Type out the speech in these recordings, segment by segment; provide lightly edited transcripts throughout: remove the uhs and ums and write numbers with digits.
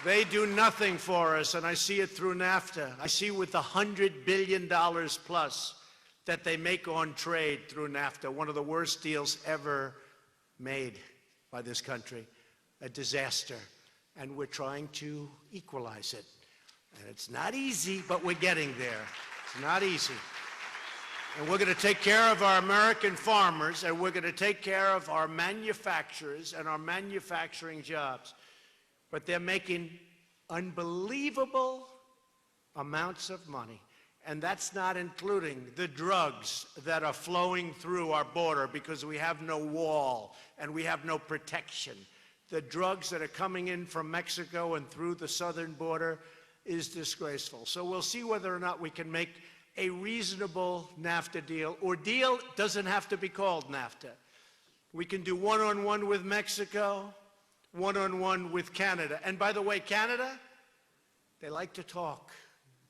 They do nothing for us, and I see it through NAFTA. I see with the $100 billion plus that they make on trade through NAFTA, one of the worst deals ever made by this country, a disaster. And we're trying to equalize it. And it's not easy, but we're getting there. It's not easy. And we're going to take care of our American farmers, and we're going to take care of our manufacturers and our manufacturing jobs. But they're making unbelievable amounts of money. And that's not including the drugs that are flowing through our border because we have no wall and we have no protection. The drugs that are coming in from Mexico and through the southern border is disgraceful. So we'll see whether or not we can make a reasonable NAFTA deal, or deal doesn't have to be called NAFTA. We can do one-on-one with Mexico, one-on-one with Canada. And by the way, Canada, they like to talk.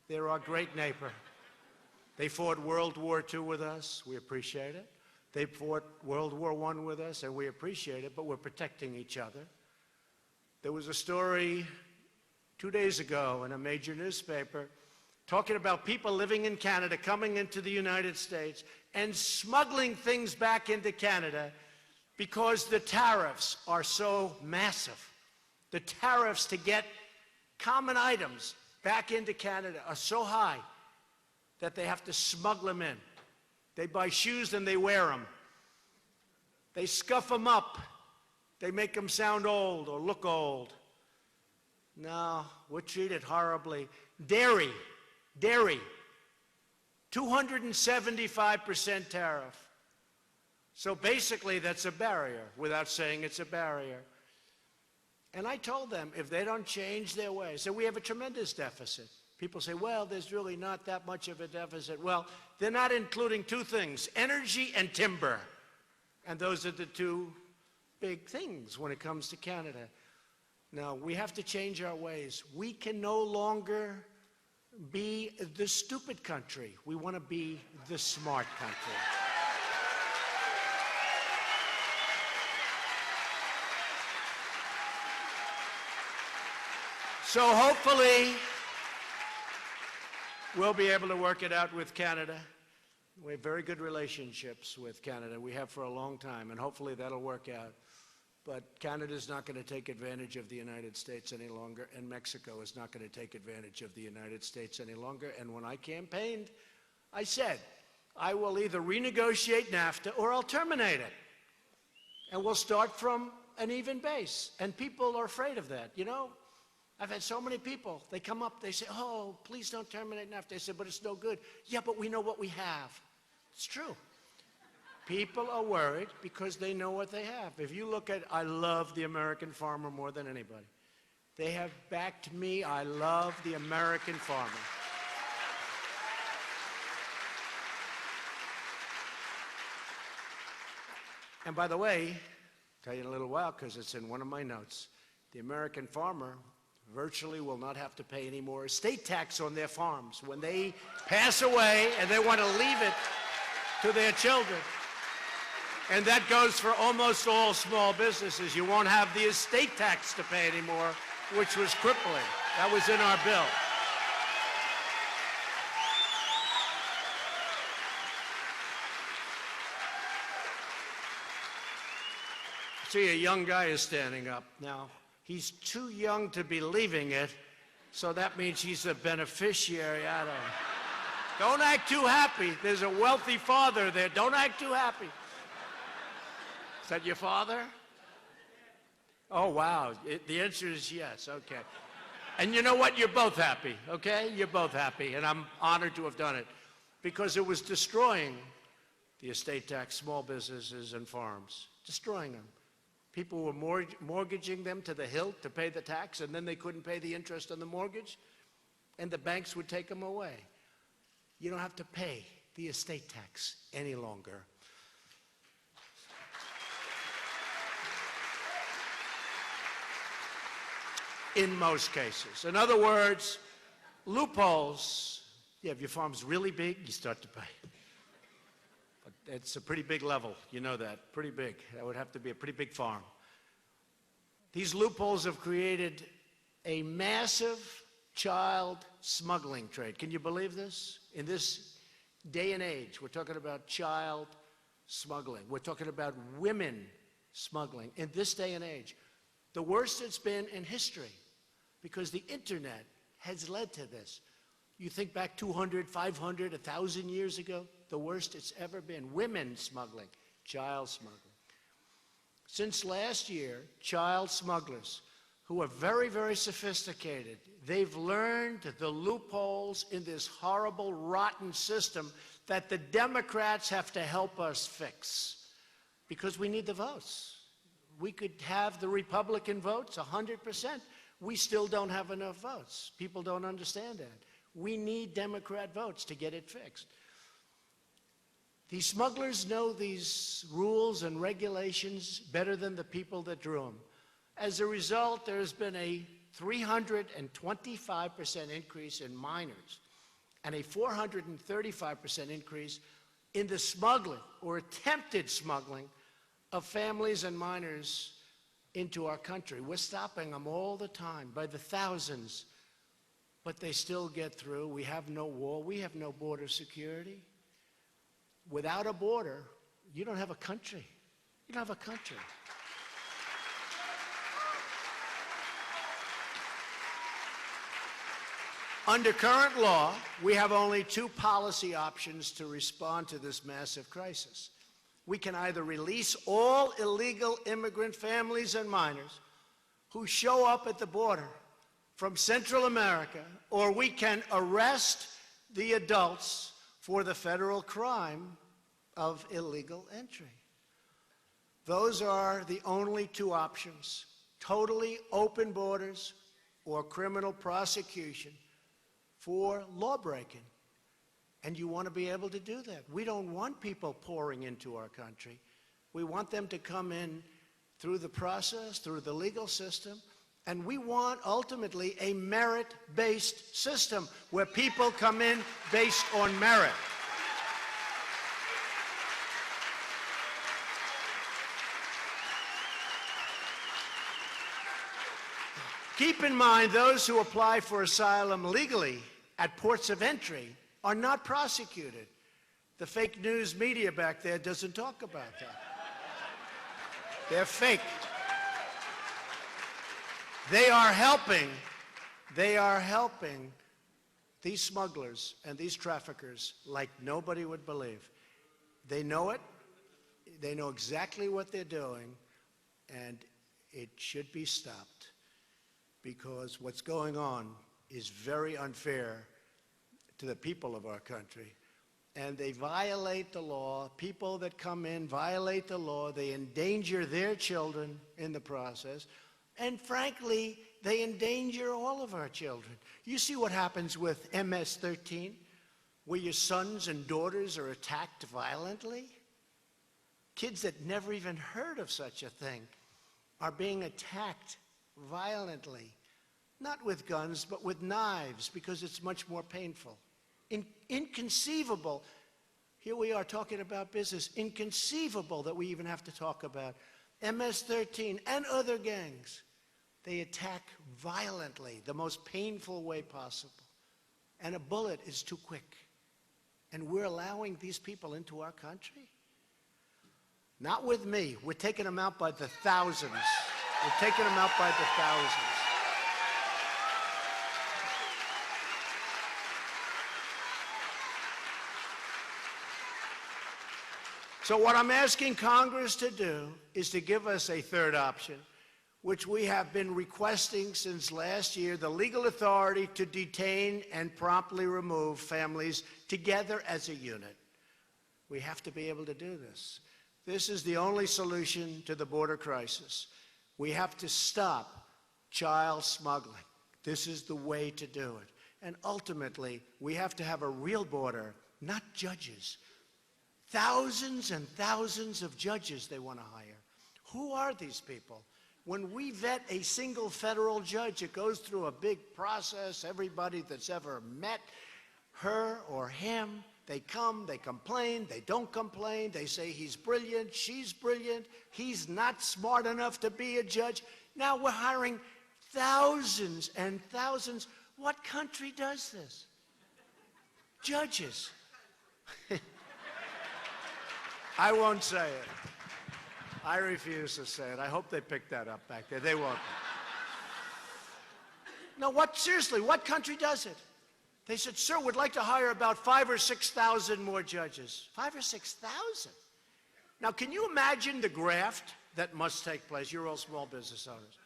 They're our great neighbor. They fought World War II with us. We appreciate it. They fought World War I with us, and we appreciate it, but we're protecting each other. There was a story 2 days ago in a major newspaper talking about people living in Canada coming into the United States and smuggling things back into Canada because the tariffs are so massive. The tariffs to get common items back into Canada are so high that they have to smuggle them in. They buy shoes and they wear them. They scuff them up. They make them sound old or look old. No, we're treated horribly. Dairy, 275% tariff. So basically that's a barrier without saying it's a barrier. And I told them if they don't change their ways, so we have a tremendous deficit. People say, well, there's really not that much of a deficit. Well, they're not including two things, energy and timber. And those are the two big things when it comes to Canada. Now, we have to change our ways. We can no longer be the stupid country. We want to be the smart country. So hopefully, we'll be able to work it out with Canada. We have very good relationships with Canada. We have for a long time, and hopefully that'll work out. But Canada's not going to take advantage of the United States any longer, and Mexico is not going to take advantage of the United States any longer. And when I campaigned, I said, I will either renegotiate NAFTA or I'll terminate it. And we'll start from an even base. And people are afraid of that, you know? I've had so many people, they come up, they say, oh, please don't terminate NAFTA. I said, but it's no good. Yeah, but we know what we have. It's true. People are worried because they know what they have. If you look at, I love the American farmer more than anybody. They have backed me. I love the American farmer. And by the way, I'll tell you in a little while because it's in one of my notes, the American farmer virtually will not have to pay any more estate tax on their farms when they pass away and they want to leave it to their children. And that goes for almost all small businesses. You won't have the estate tax to pay anymore, which was crippling. That was in our bill. See, a young guy is standing up now. He's too young to be leaving it, so that means he's a beneficiary. I don't know. Don't act too happy. There's a wealthy father there. Don't act too happy. Is that your father? Oh, wow. The answer is yes. Okay. And you know what? You're both happy, okay? You're both happy, and I'm honored to have done it because it was destroying the estate tax, small businesses, and farms, destroying them. People were mortgaging them to the hilt to pay the tax, and then they couldn't pay the interest on the mortgage, and the banks would take them away. You don't have to pay the estate tax any longer. In most cases. In other words, loopholes, yeah, if your farm's really big, you start to pay. But it's a pretty big level, you know that, pretty big. That would have to be a pretty big farm. These loopholes have created a massive child smuggling trade. Can you believe this? In this day and age, we're talking about child smuggling. We're talking about women smuggling in this day and age. The worst it's been in history, because the internet has led to this. You think back 200, 500, 1,000 years ago, the worst it's ever been. Women smuggling, child smuggling. Since last year, child smugglers, who are very, very sophisticated, they've learned the loopholes in this horrible, rotten system that the Democrats have to help us fix, because we need the votes. We could have the Republican votes, 100%. We still don't have enough votes. People don't understand that. We need Democrat votes to get it fixed. These smugglers know these rules and regulations better than the people that drew them. As a result, there's been a 325% increase in minors and a 435% increase in the smuggling or attempted smuggling of families and minors into our country. We're stopping them all the time by the thousands, but they still get through. We have no wall. We have no border security. Without a border, you don't have a country. You don't have a country. Under current law, we have only two policy options to respond to this massive crisis. We can either release all illegal immigrant families and minors who show up at the border from Central America, or we can arrest the adults for the federal crime of illegal entry. Those are the only two options: totally open borders or criminal prosecution for lawbreaking. And you want to be able to do that. We don't want people pouring into our country. We want them to come in through the process, through the legal system, and we want ultimately a merit-based system where people come in based on merit. Keep in mind, those who apply for asylum legally at ports of entry are not prosecuted. The fake news media back there doesn't talk about that. They're fake. They are helping these smugglers and these traffickers like nobody would believe. They know it. They know exactly what they're doing, and it should be stopped, because what's going on is very unfair to the people of our country. And they violate the law. People that come in violate the law. They endanger their children in the process. And frankly, they endanger all of our children. You see what happens with MS-13, where your sons and daughters are attacked violently? Kids that never even heard of such a thing are being attacked violently. Not with guns, but with knives, because it's much more painful. Inconceivable. Here we are talking about business. Inconceivable that we even have to talk about MS-13 and other gangs. They attack violently, the most painful way possible. And a bullet is too quick. And we're allowing these people into our country? Not with me. We're taking them out by the thousands. We're taking them out by the thousands. So what I'm asking Congress to do is to give us a third option, which we have been requesting since last year: the legal authority to detain and promptly remove families together as a unit. We have to be able to do this. This is the only solution to the border crisis. We have to stop child smuggling. This is the way to do it. And ultimately, we have to have a real border, not judges. Thousands and thousands of judges they want to hire. Who are these people? When we vet a single federal judge, it goes through a big process. Everybody that's ever met her or him, they come, they complain, they don't complain, they say he's brilliant, she's brilliant, he's not smart enough to be a judge. Now we're hiring Thousands and thousands. What country does this? Judges. I won't say it. I refuse to say it. I hope they picked that up back there. They won't. No, seriously, what country does it? They said, sir, we'd like to hire about 5,000 or 6,000 more judges. 5,000 or 6,000? Now, can you imagine the graft that must take place? You're all small business owners,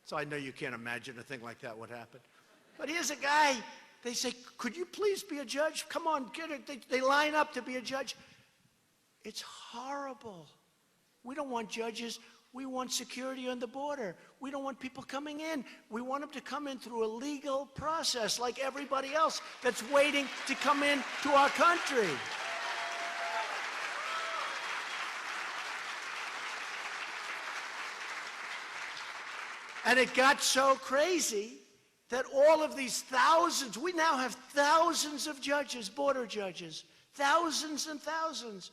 so I know you can't imagine a thing like that would happen. But here's a guy, they say, could you please be a judge? Come on, get it. They line up to be a judge. It's horrible. We don't want judges. We want security on the border. We don't want people coming in. We want them to come in through a legal process like everybody else that's waiting to come in to our country. And it got so crazy that all of these thousands, we now have thousands of judges, border judges, thousands and thousands.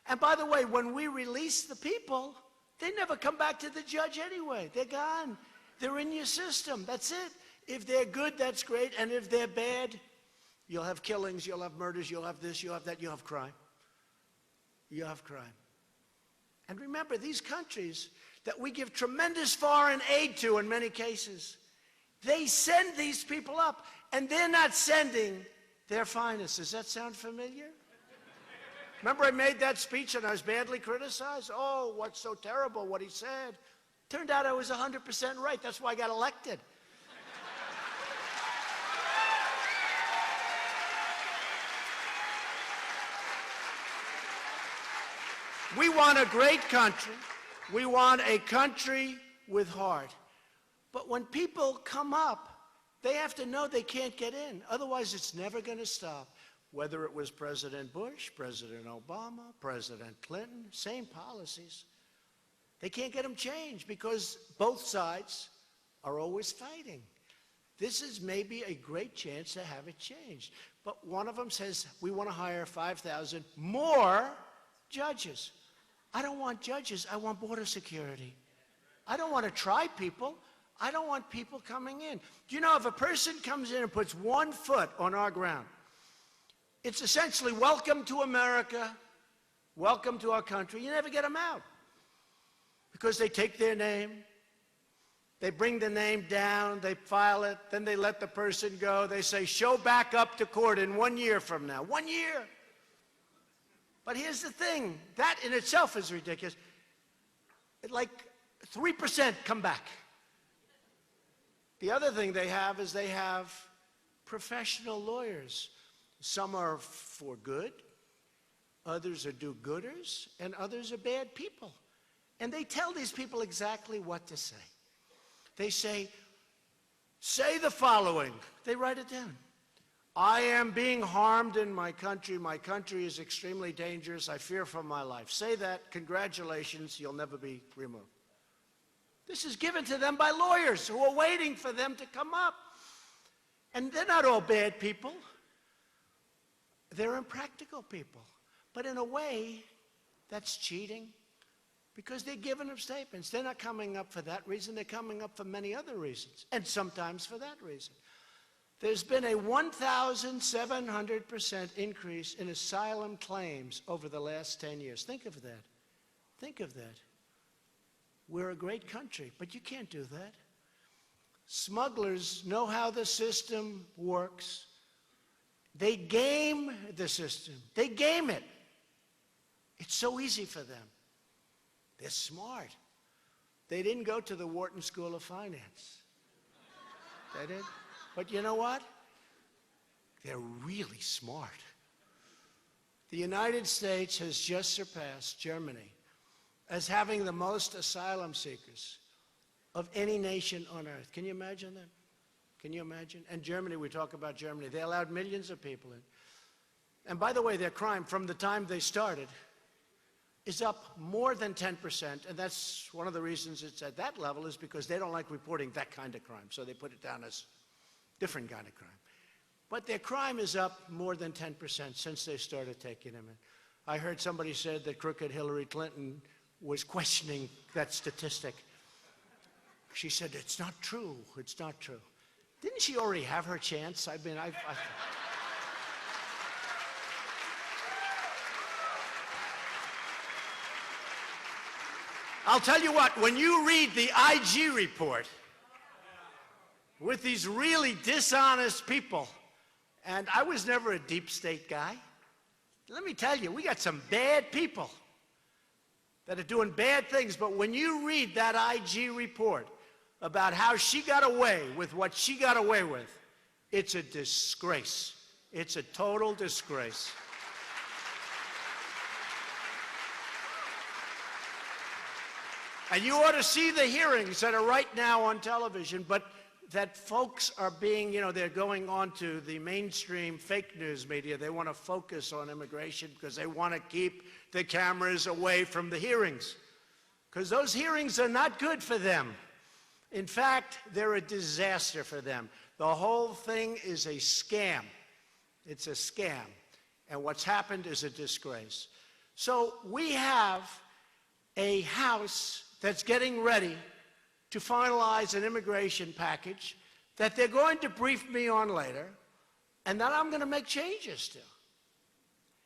And by the way, when we release the people, they never come back to the judge anyway. They're gone. They're in your system. That's it. If they're good, that's great. And if they're bad, you'll have killings, you'll have murders, you'll have this, you'll have that, you'll have crime. You'll have crime. And remember, these countries that we give tremendous foreign aid to in many cases, they send these people up, and they're not sending their finest. Does that sound familiar? Remember I made that speech and I was badly criticized? Oh, what's so terrible what he said. Turned out I was 100% right. That's why I got elected. We want a great country. We want a country with heart. But when people come up, they have to know they can't get in. Otherwise, it's never going to stop. Whether it was President Bush, President Obama, President Clinton, same policies. They can't get them changed because both sides are always fighting. This is maybe a great chance to have it changed. But one of them says, we want to hire 5,000 more judges. I don't want judges, I want border security. I don't want to try people. I don't want people coming in. Do you know, if a person comes in and puts 1 foot on our ground, it's essentially welcome to America, welcome to our country. You never get them out because they take their name, they bring the name down, they file it, then they let the person go. They say, show back up to court in 1 year from now. 1 year. But here's the thing, that in itself is ridiculous. Like 3% come back. The other thing they have is they have professional lawyers. Some are for good, others are do-gooders, and others are bad people. And they tell these people exactly what to say. They say the following. They write it down. I am being harmed in my country. My country is extremely dangerous. I fear for my life. Say that. Congratulations, you'll never be removed. This is given to them by lawyers who are waiting for them to come up. And they're not all bad people. They're impractical people. But in a way, that's cheating because they're giving them statements. They're not coming up for that reason. They're coming up for many other reasons, and sometimes for that reason. There's been a 1,700% increase in asylum claims over the last 10 years. Think of that. Think of that. We're a great country, but you can't do that. Smugglers know how the system works. They game the system. They game it. It's so easy for them. They're smart. They didn't go to the Wharton School of Finance. They did. But you know what? They're really smart. The United States has just surpassed Germany as having the most asylum seekers of any nation on earth. Can you imagine that? Can you imagine? And Germany, we talk about Germany, they allowed millions of people in. And by the way, their crime from the time they started is up more than 10%, and that's one of the reasons it's at that level is because they don't like reporting that kind of crime, so they put it down as different kind of crime. But their crime is up more than 10% since they started taking them in. I heard somebody said that crooked Hillary Clinton was questioning that statistic. She said, it's not true. It's not true. Didn't she already have her chance? I mean, I'll tell you what, when you read the IG report with these really dishonest people, and I was never a deep state guy, let me tell you, we got some bad people that are doing bad things, but when you read that IG report about how she got away with what she got away with, it's a disgrace. It's a total disgrace. And you ought to see the hearings that are right now on television, but that folks are being, they're going on to the mainstream fake news media. They want to focus on immigration because they want to keep the cameras away from the hearings, because those hearings are not good for them. In fact, they're a disaster for them. The whole thing is a scam. It's a scam. And what's happened is a disgrace. So we have a House that's getting ready to finalize an immigration package that they're going to brief me on later, and that I'm going to make changes to.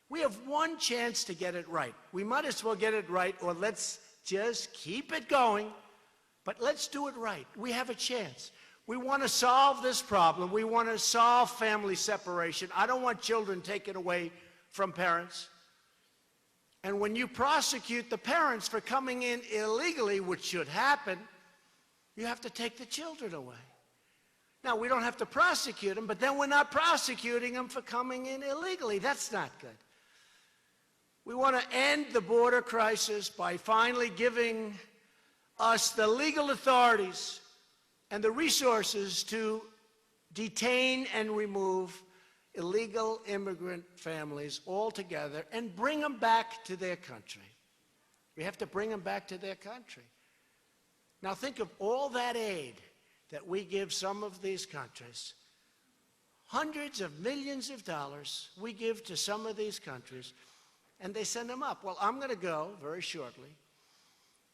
We have one chance to get it right. We might as well get it right, or let's just keep it going, but let's do it right. We have a chance. We want to solve this problem. We want to solve family separation. I don't want children taken away from parents. And when you prosecute the parents for coming in illegally, which should happen, you have to take the children away. Now, we don't have to prosecute them, but then we're not prosecuting them for coming in illegally. That's not good. We want to end the border crisis by finally giving us the legal authorities and the resources to detain and remove illegal immigrant families altogether and bring them back to their country. We have to bring them back to their country. Now think of all that aid that we give some of these countries. Hundreds of millions of dollars we give to some of these countries, and they send them up. Well, I'm going to go very shortly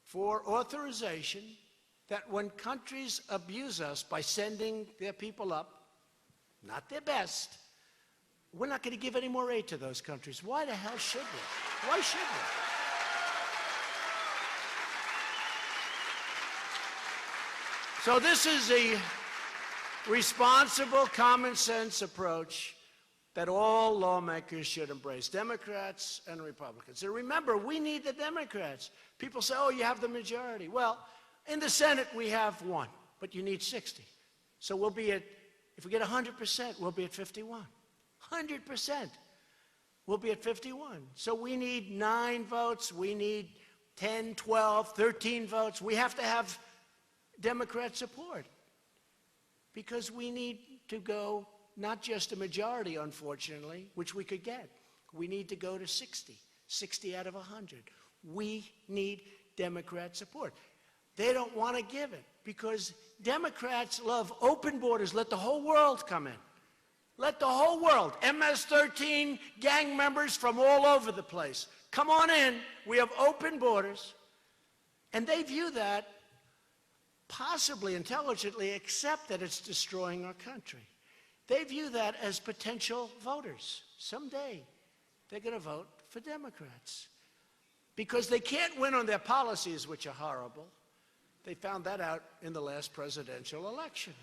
for authorization that when countries abuse us by sending their people up, not their best, we're not going to give any more aid to those countries. Why the hell should we? Why should we? So this is a responsible, common sense approach that all lawmakers should embrace, Democrats and Republicans. And remember, we need the Democrats. People say, oh, you have the majority. Well, in the Senate, we have one, but you need 60. So we'll be at, if we get 100%, we'll be at 51. 100%. We'll be at 51. So we need 9 votes. We need 10, 12, 13 votes. We have to have Democrat support because we need to go not just a majority, unfortunately, which we could get. We need to go to 60 out of 100. We need Democrat support. They don't want to give it because Democrats love open borders. Let the whole world come in. Let the whole world, MS-13 gang members from all over the place, come on in. We have open borders. And they view that possibly intelligently, except that it's destroying our country. They view that as potential voters. Someday, they're going to vote for Democrats because they can't win on their policies, which are horrible. They found that out in the last presidential election.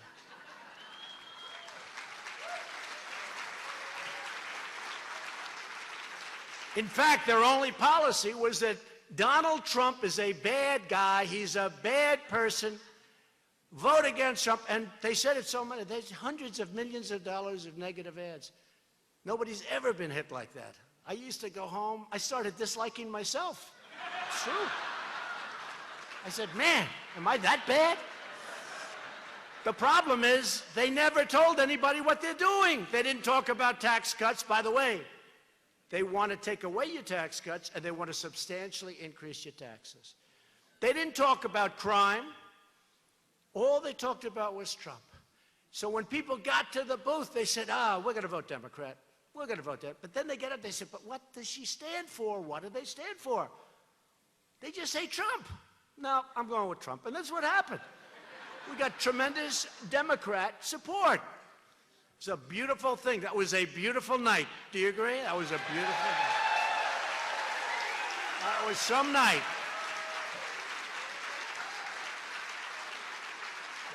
In fact, their only policy was that Donald Trump is a bad guy. He's a bad person. Vote against Trump. And they said it so much. There's hundreds of millions of dollars of negative ads. Nobody's ever been hit like that. I used to go home. I started disliking myself. It's true. I said, man, am I that bad? The problem is they never told anybody what they're doing. They didn't talk about tax cuts. By the way, they want to take away your tax cuts, and they want to substantially increase your taxes. They didn't talk about crime. All they talked about was Trump. So when people got to the booth, they said, we're going to vote Democrat. We're going to vote Democrat. But then they get up, they said, but what does she stand for? What do they stand for? They just say Trump. No, I'm going with Trump. And that's what happened. We got tremendous Democrat support. It's a beautiful thing. That was a beautiful night. Do you agree? That was a beautiful night. That was some night.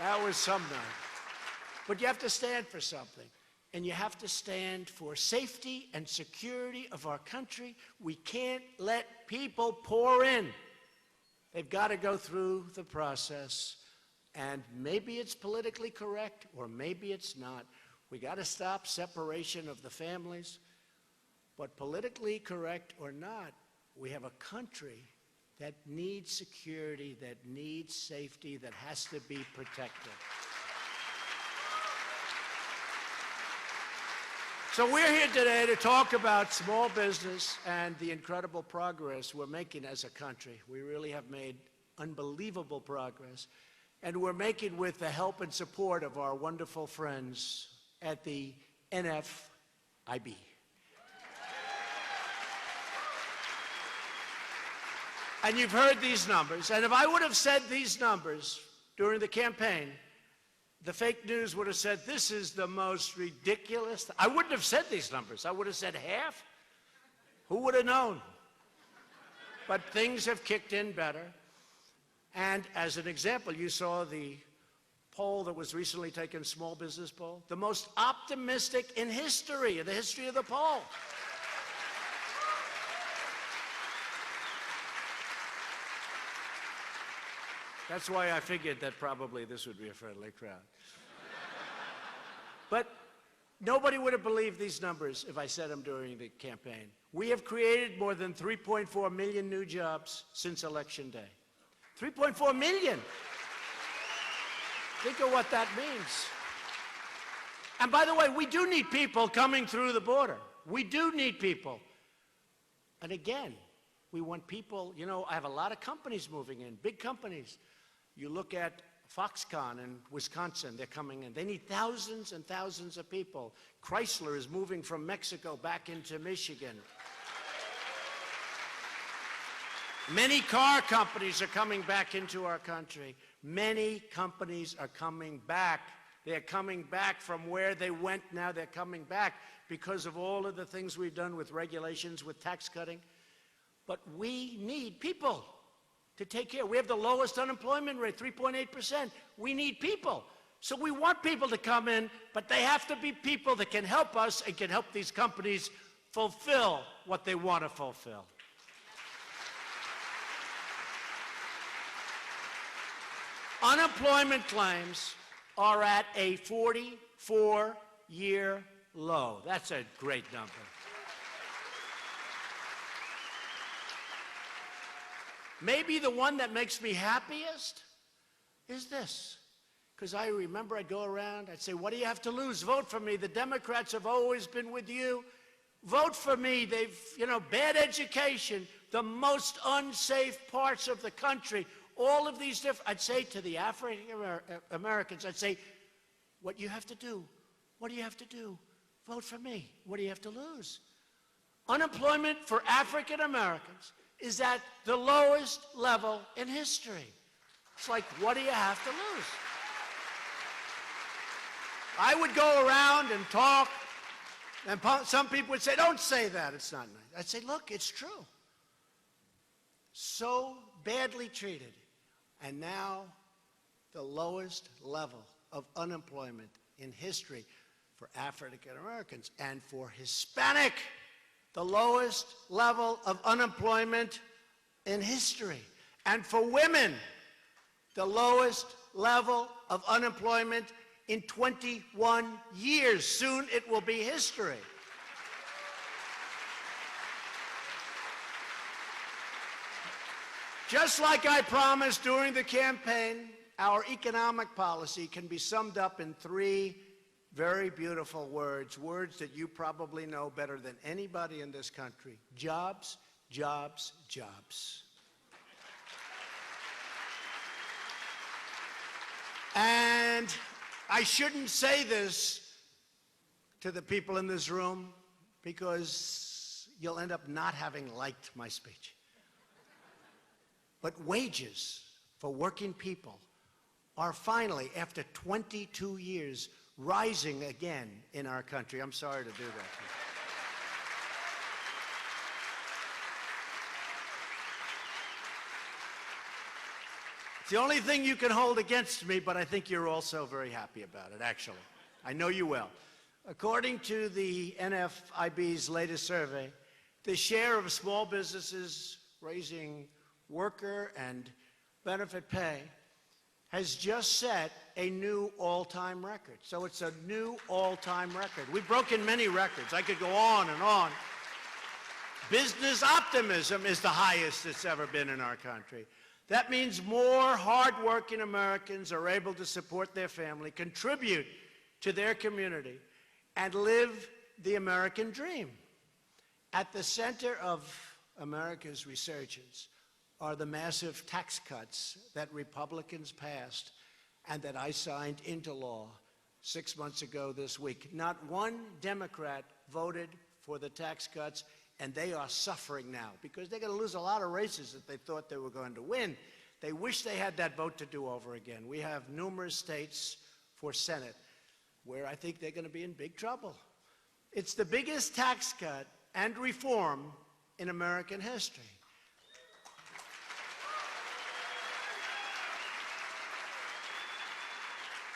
That was some night. But you have to stand for something. And you have to stand for safety and security of our country. We can't let people pour in. They've got to go through the process. And maybe it's politically correct, or maybe it's not. We got to stop separation of the families. But politically correct or not, we have a country that needs security, that needs safety, that has to be protected. So we're here today to talk about small business and the incredible progress we're making as a country. We really have made unbelievable progress, and we're making with the help and support of our wonderful friends at the NFIB. And you've heard these numbers, and if I would have said these numbers during the campaign, the fake news would have said, this is the most ridiculous. I wouldn't have said these numbers. I would have said half. Who would have known? But things have kicked in better. And as an example, you saw the poll that was recently taken, small business poll, the most optimistic in history, in the history of the poll. That's why I figured that probably this would be a friendly crowd. But nobody would have believed these numbers if I said them during the campaign. We have created more than 3.4 million new jobs since Election Day. 3.4 million. Think of what that means. And by the way, we do need people coming through the border. We do need people. And again, we want people, you know, I have a lot of companies moving in, big companies. You look at Foxconn in Wisconsin, they're coming in. They need thousands and thousands of people. Chrysler is moving from Mexico back into Michigan. Many car companies are coming back into our country. Many companies are coming back. They're coming back from where they went. Now they're coming back because of all of the things we've done with regulations, with tax cutting. But we need people to take care. We have the lowest unemployment rate, 3.8%. We need people. So we want people to come in, but they have to be people that can help us and can help these companies fulfill what they want to fulfill. Unemployment claims are at a 44-year low. That's a great number. Maybe the one that makes me happiest is this. Because I remember I'd go around, I'd say, what do you have to lose? Vote for me. The Democrats have always been with you. Vote for me. They've, you know, bad education, the most unsafe parts of the country, all of these different, I'd say to the African Americans, I'd say, what you have to do, what do you have to do? Vote for me. What do you have to lose? Unemployment for African Americans is at the lowest level in history. It's like, what do you have to lose? I would go around and talk, and some people would say, don't say that, it's not nice. I'd say, look, it's true. So badly treated, and now the lowest level of unemployment in history for African Americans, and for Hispanic, the lowest level of unemployment in history. And for women, the lowest level of unemployment in 21 years. Soon it will be history. Just like I promised during the campaign, our economic policy can be summed up in three very beautiful words, words that you probably know better than anybody in this country. Jobs, jobs, jobs. And I shouldn't say this to the people in this room because you'll end up not having liked my speech. But wages for working people are finally, after 22 years, rising again in our country. I'm sorry to do that. It's the only thing you can hold against me, but I think you're also very happy about it, actually. I know you will. According to the NFIB's latest survey, the share of small businesses raising worker and benefit pay has just set a new all-time record. So it's a new all-time record. We've broken many records. I could go on and on. Business optimism is the highest it's ever been in our country. That means more hardworking Americans are able to support their family, contribute to their community, and live the American dream. At the center of America's resurgence are the massive tax cuts that Republicans passed and that I signed into law 6 months ago this week. Not one Democrat voted for the tax cuts, and they are suffering now because they're going to lose a lot of races that they thought they were going to win. They wish they had that vote to do over again. We have numerous states for Senate where I think they're going to be in big trouble. It's the biggest tax cut and reform in American history.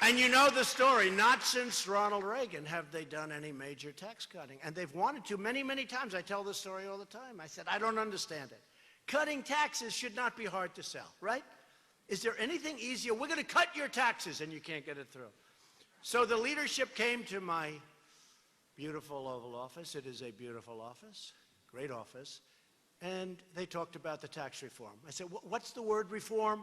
And you know the story. Not since Ronald Reagan have they done any major tax cutting. And they've wanted to many, many times. I tell this story all the time. I said, I don't understand it. Cutting taxes should not be hard to sell, right? Is there anything easier? We're going to cut your taxes, and you can't get it through. So the leadership came to my beautiful Oval Office. It is a beautiful office, great office. And they talked about the tax reform. I said, what's the word reform?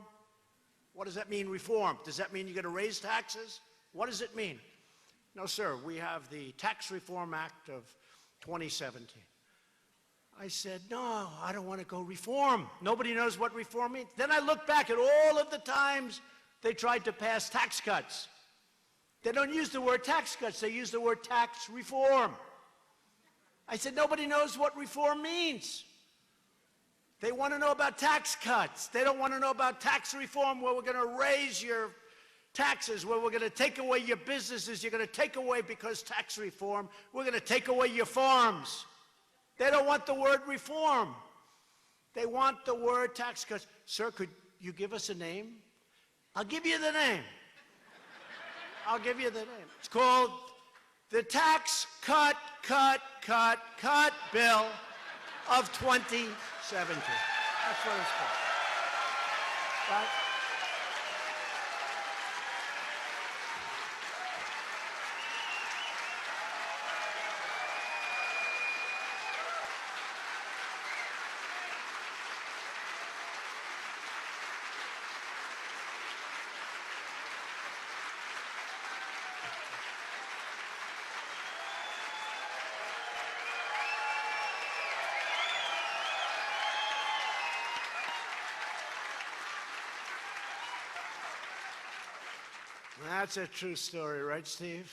What does that mean, reform? Does that mean you're going to raise taxes? What does it mean? No, sir, we have the Tax Reform Act of 2017. I said, no, I don't want to go reform. Nobody knows what reform means. Then I looked back at all of the times they tried to pass tax cuts. They don't use the word tax cuts, they use the word tax reform. I said, nobody knows what reform means. They want to know about tax cuts. They don't want to know about tax reform where we're going to raise your taxes, where we're going to take away your businesses. You're going to take away, because tax reform, we're going to take away your farms. They don't want the word reform. They want the word tax cuts. Sir, could you give us a name? I'll give you the name. I'll give you the name. It's called the Tax Cut Bill of 2017. That's what it's called. Right? That's a true story, right, Steve?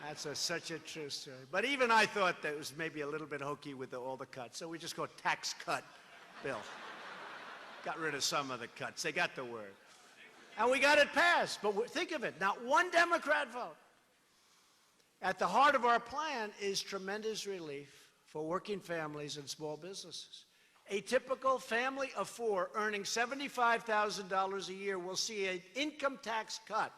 That's such a true story. But even I thought that it was maybe a little bit hokey with all the cuts, so we just go tax cut bill. Got rid of some of the cuts. They got the word. And we got it passed. But think of it, not one Democrat vote. At the heart of our plan is tremendous relief for working families and small businesses. A typical family of four earning $75,000 a year will see an income tax cut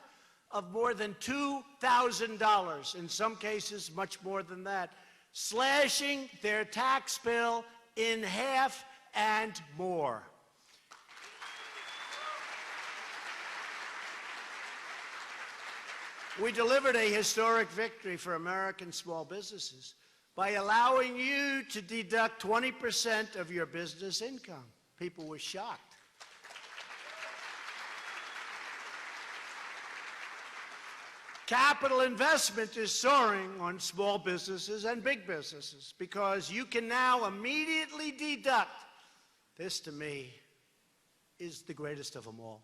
of more than $2,000, in some cases much more than that, slashing their tax bill in half and more. We delivered a historic victory for American small businesses by allowing you to deduct 20% of your business income. People were shocked. Capital investment is soaring on small businesses and big businesses because you can now immediately deduct. This, to me, is the greatest of them all.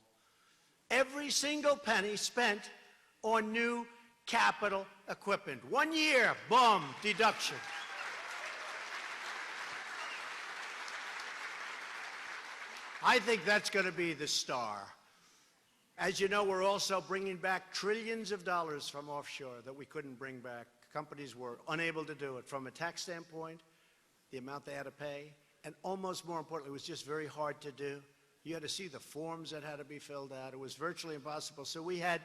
Every single penny spent on new capital equipment. 1 year, boom, deduction. I think that's going to be the star. As you know, we're also bringing back trillions of dollars from offshore that we couldn't bring back. Companies were unable to do it from a tax standpoint, the amount they had to pay, and almost more importantly, it was just very hard to do. You had to see the forms that had to be filled out. It was virtually impossible. So we had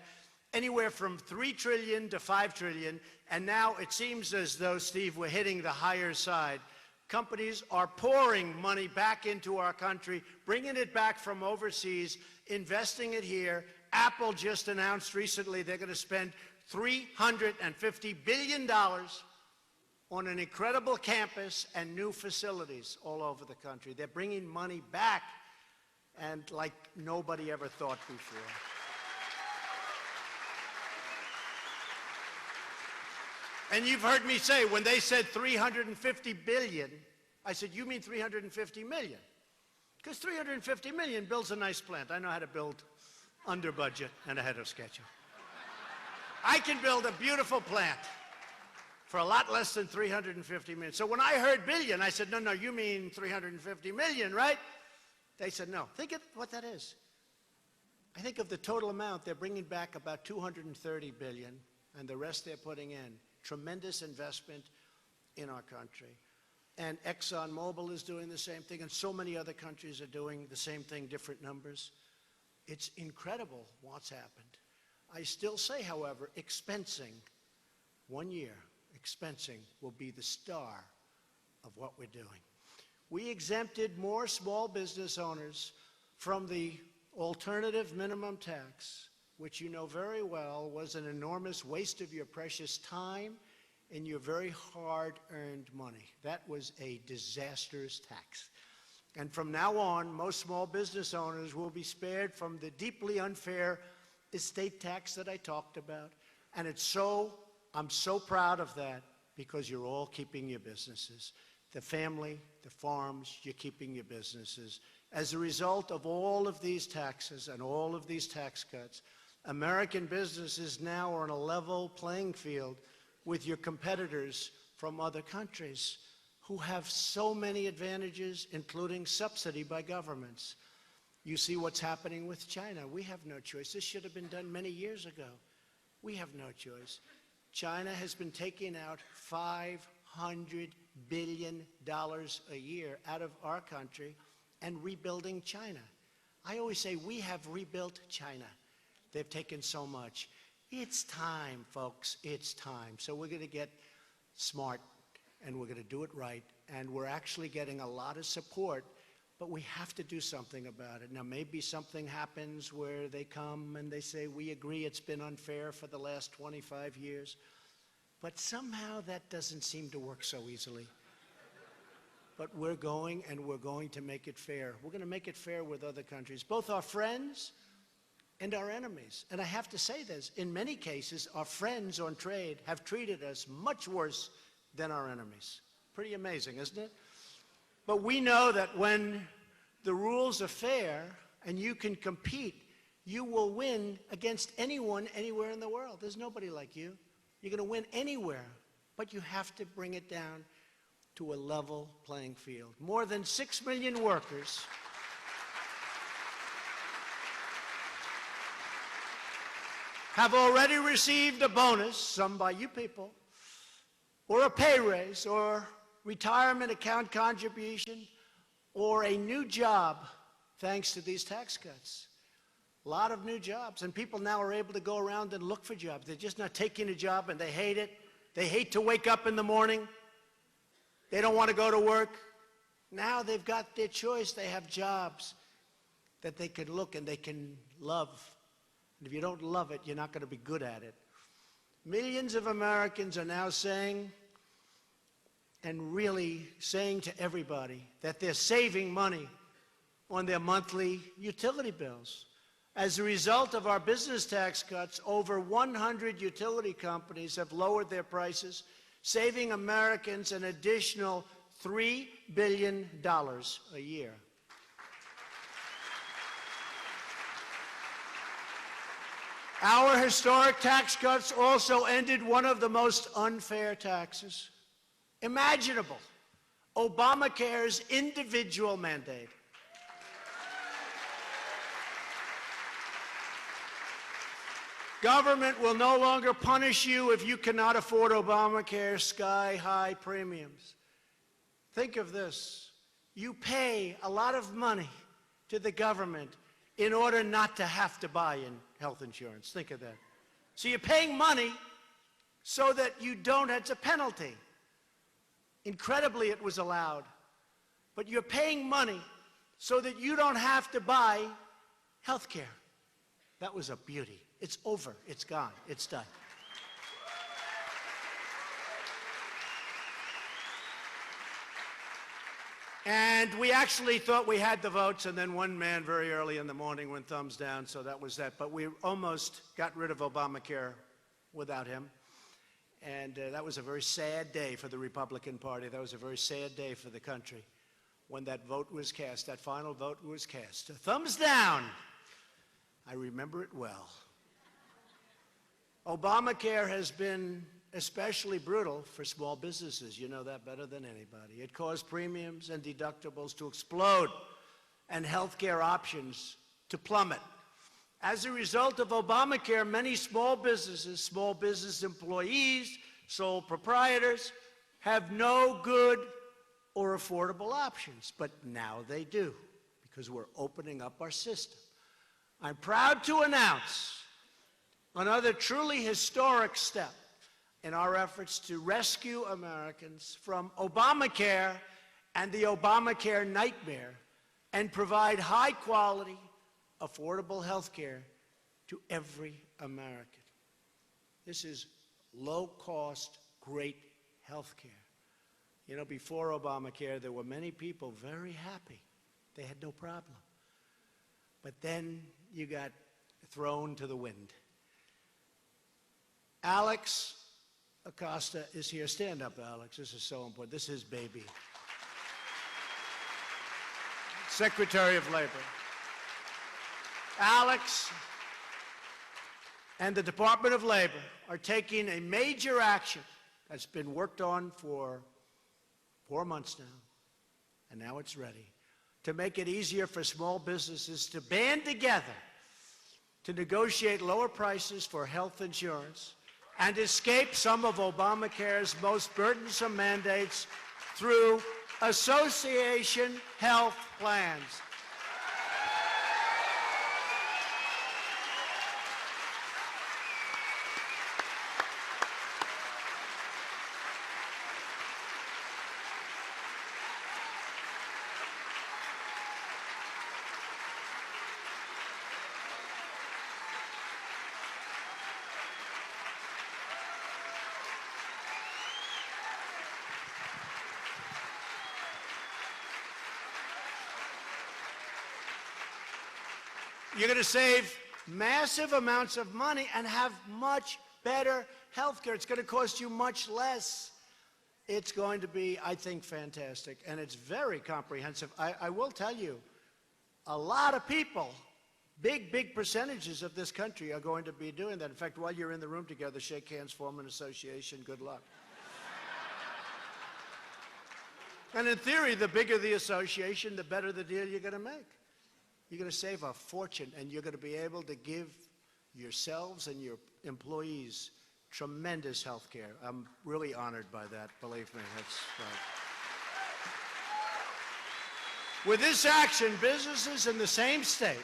anywhere from 3 trillion to 5 trillion, and now it seems as though, Steve, we're hitting the higher side. Companies are pouring money back into our country, bringing it back from overseas, investing it here. Apple just announced recently they're going to spend $350 billion on an incredible campus and new facilities all over the country. They're bringing money back, and like nobody ever thought before. And you've heard me say, when they said 350 billion, I said, you mean 350 million? Because 350 million builds a nice plant. I know how to build under budget and ahead of schedule. I can build a beautiful plant for a lot less than 350 million. So when I heard billion, I said, no, no, you mean 350 million, right? They said, no. Think of what that is. I think of the total amount, they're bringing back about 230 billion, and the rest they're putting in. Tremendous investment in our country. And ExxonMobil is doing the same thing, and so many other countries are doing the same thing, different numbers. It's incredible what's happened. I still say, however, expensing, 1 year, expensing will be the star of what we're doing. We exempted more small business owners from the alternative minimum tax, which you know very well was an enormous waste of your precious time and your very hard-earned money. That was a disastrous tax. And from now on, most small business owners will be spared from the deeply unfair estate tax that I talked about. And I'm so proud of that, because you're all keeping your businesses. The family, the farms, you're keeping your businesses. As a result of all of these taxes and all of these tax cuts, American businesses now are on a level playing field with your competitors from other countries who have so many advantages, including subsidy by governments. You see what's happening with China. We have no choice. This should have been done many years ago. We have no choice. China has been taking out $500 billion a year out of our country and rebuilding China. I always say we have rebuilt China. They've taken so much. It's time, folks. It's time. So we're going to get smart, and we're going to do it right. And we're actually getting a lot of support, but we have to do something about it. Now, maybe something happens where they come and they say, we agree it's been unfair for the last 25 years. But somehow that doesn't seem to work so easily. But we're going, and we're going to make it fair. We're going to make it fair with other countries, both our friends and our enemies. And I have to say this, in many cases, our friends on trade have treated us much worse than our enemies. Pretty amazing, isn't it? But we know that when the rules are fair and you can compete, you will win against anyone, anywhere in the world. There's nobody like you. You're going to win anywhere, but you have to bring it down to a level playing field. More than 6 million workers have already received a bonus, some by you people, or a pay raise, or retirement account contribution, or a new job thanks to these tax cuts. A lot of new jobs, and people now are able to go around and look for jobs. They're just not taking a job, and they hate it. They hate to wake up in the morning. They don't want to go to work. Now they've got their choice. They have jobs that they can look and they can love. And if you don't love it, you're not going to be good at it. Millions of Americans are now saying, and really saying to everybody, that they're saving money on their monthly utility bills. As a result of our business tax cuts, over 100 utility companies have lowered their prices, saving Americans an additional $3 billion a year. Our historic tax cuts also ended one of the most unfair taxes imaginable, Obamacare's individual mandate. Government will no longer punish you if you cannot afford Obamacare sky-high premiums. Think of this. You pay a lot of money to the government in order not to have to buy in health insurance. Think of that. So you're paying money so that you don't, it's a penalty. Incredibly, it was allowed. But you're paying money so that you don't have to buy health care. That was a beauty. It's over. It's gone. It's done. And we actually thought we had the votes, and then one man very early in the morning went thumbs down, so that was that. But we almost got rid of Obamacare without him. And that was a very sad day for the Republican Party. That was a very sad day for the country when that vote was cast, that final vote was cast. Thumbs down. I remember it well. Obamacare has been especially brutal for small businesses. You know that better than anybody. It caused premiums and deductibles to explode and health care options to plummet. As a result of Obamacare, many small businesses, small business employees, sole proprietors have no good or affordable options. But now they do, because we're opening up our system. I'm proud to announce another truly historic step in our efforts to rescue Americans from Obamacare and the Obamacare nightmare and provide high-quality, affordable health care to every American. This is low-cost, great health care. You know, before Obamacare, there were many people very happy. They had no problem. But then you got thrown to the wind. Alex Acosta is here. Stand up, Alex. This is so important. This is baby. Secretary of Labor. Alex and the Department of Labor are taking a major action that's been worked on for 4 months now, and now it's ready, to make it easier for small businesses to band together to negotiate lower prices for health insurance and escape some of Obamacare's most burdensome mandates through association health plans. You're going to save massive amounts of money and have much better health care. It's going to cost you much less. It's going to be, I think, fantastic, and it's very comprehensive. I will tell you, a lot of people, big percentages of this country are going to be doing that. In fact, while you're in the room together, shake hands, form an association. Good luck. And in theory, the bigger the association, the better the deal you're going to make. You're going to save a fortune, and you're going to be able to give yourselves and your employees tremendous health care. I'm really honored by that, believe me. That's right. With this action, businesses in the same state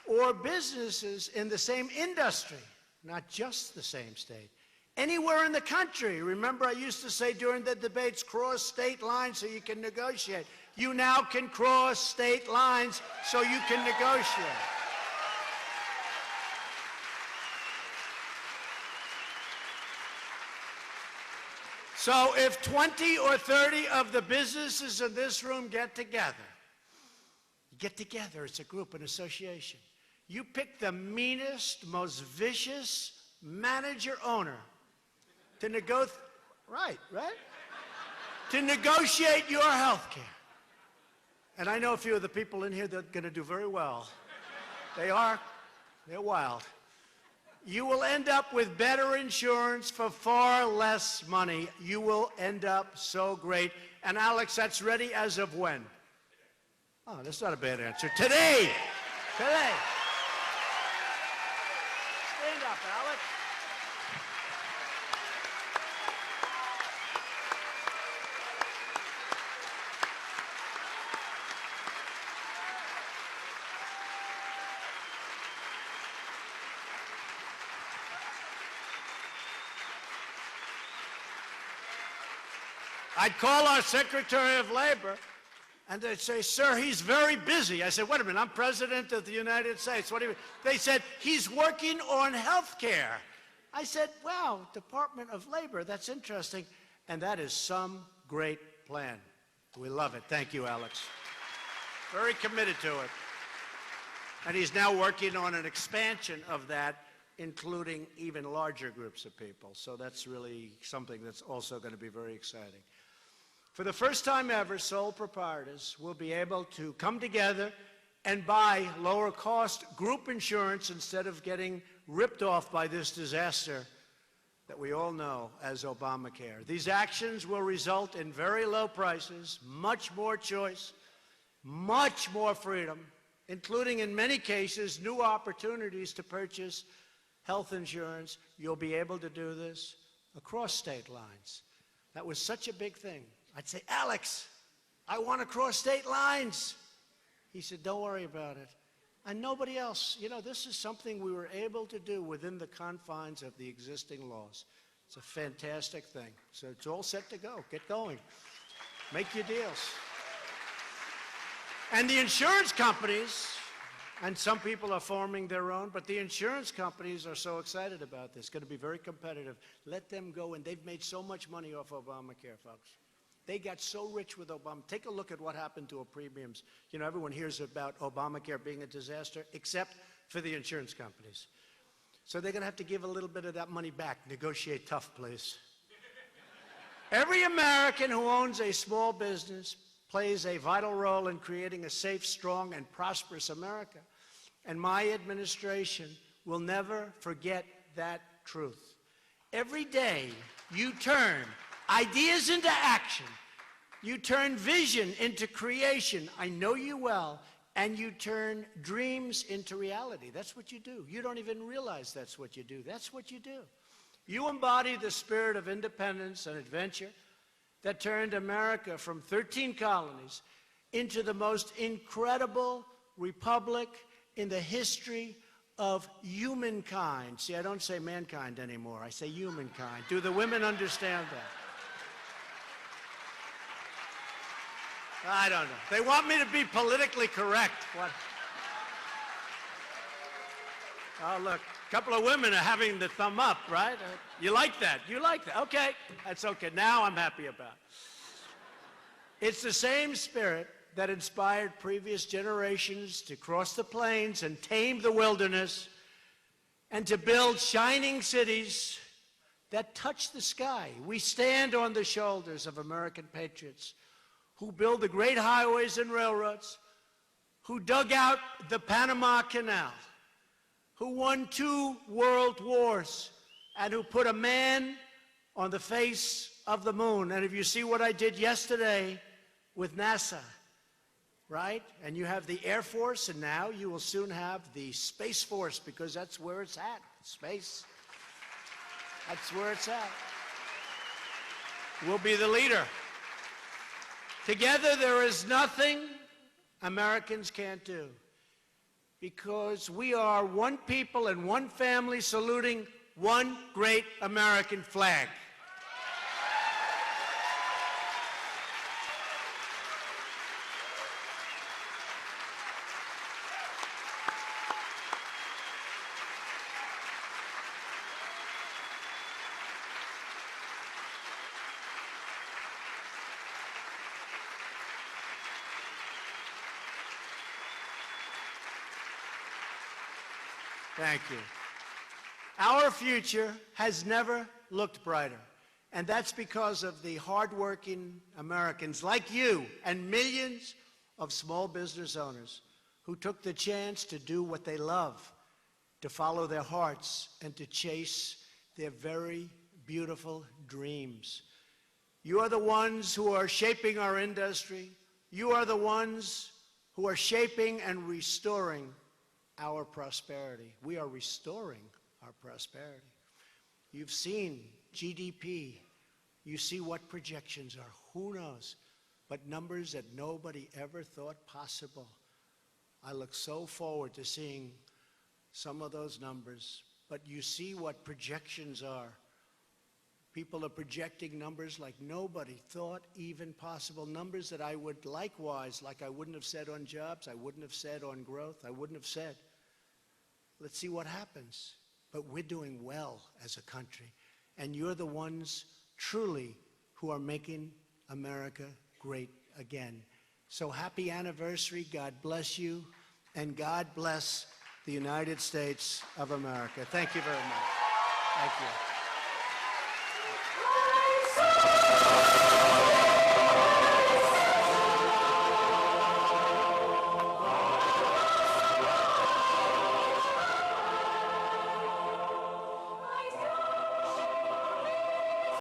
or businesses in the same industry, not just the same state, anywhere in the country. Remember, I used to say during the debates, cross state lines so you can negotiate. You now can cross state lines so you can negotiate. So if 20 or 30 of the businesses in this room get together, it's a group, an association. You pick the meanest, most vicious manager-owner to negotiate, right? To negotiate your health care. And I know a few of the people in here that are going to do very well. They're wild. You will end up with better insurance for far less money. You will end up so great. And Alex, that's ready as of when? Oh, that's not a bad answer. Today. Stand up, Alex. I'd call our Secretary of Labor, and they'd say, sir, he's very busy. I said, wait a minute, I'm President of the United States. What do you mean? They said, he's working on health care. I said, wow, Department of Labor, that's interesting. And that is some great plan. We love it. Thank you, Alex. Very committed to it. And he's now working on an expansion of that, including even larger groups of people. So that's really something that's also going to be very exciting. For the first time ever, sole proprietors will be able to come together and buy lower cost group insurance instead of getting ripped off by this disaster that we all know as Obamacare. These actions will result in very low prices, much more choice, much more freedom, including in many cases new opportunities to purchase health insurance. You'll be able to do this across state lines. That was such a big thing. I'd say, Alex, I want to cross state lines. He said, don't worry about it. And nobody else. You know, this is something we were able to do within the confines of the existing laws. It's a fantastic thing. So it's all set to go. Get going. Make your deals. And the insurance companies, and some people are forming their own, but the insurance companies are so excited about this. It's going to be very competitive. Let them go, and they've made so much money off Obamacare, folks. They got so rich with Obama. Take a look at what happened to our premiums. You know, everyone hears about Obamacare being a disaster, except for the insurance companies. So they're going to have to give a little bit of that money back. Negotiate tough, please. Every American who owns a small business plays a vital role in creating a safe, strong, and prosperous America. And my administration will never forget that truth. Every day you turn ideas into action, you turn vision into creation, I know you well, and you turn dreams into reality. That's what you do. You don't even realize that's what you do. That's what you do. You embody the spirit of independence and adventure that turned America from 13 colonies into the most incredible republic in the history of humankind. See, I don't say mankind anymore. I say humankind. Do the women understand that? I don't know. They want me to be politically correct. What? Oh, look, a couple of women are having the thumb up, right? You like that? You like that? Okay, that's okay. Now I'm happy about it. It's the same spirit that inspired previous generations to cross the plains and tame the wilderness and to build shining cities that touch the sky. We stand on the shoulders of American patriots who built the great highways and railroads, who dug out the Panama Canal, who won 2 world wars, and who put a man on the face of the moon. And if you see what I did yesterday with NASA, right? And you have the Air Force, and now you will soon have the Space Force, because that's where it's at, space. That's where it's at. We'll be the leader. Together, there is nothing Americans can't do, because we are one people and one family saluting one great American flag. Thank you. Our future has never looked brighter, and that's because of the hardworking Americans like you and millions of small business owners who took the chance to do what they love, to follow their hearts, and to chase their very beautiful dreams. You are the ones who are shaping our industry. You are the ones who are shaping and restoring our prosperity. We are restoring our prosperity. You've seen GDP. You see what projections are. Who knows? But numbers that nobody ever thought possible. I look so forward to seeing some of those numbers. But you see what projections are. People are projecting numbers like nobody thought even possible. Numbers that I would likewise, like I wouldn't have said on jobs, I wouldn't have said on growth, I wouldn't have said. Let's see what happens. But we're doing well as a country. And you're the ones truly who are making America great again. So happy anniversary. God bless you. And God bless the United States of America. Thank you very much. Thank you.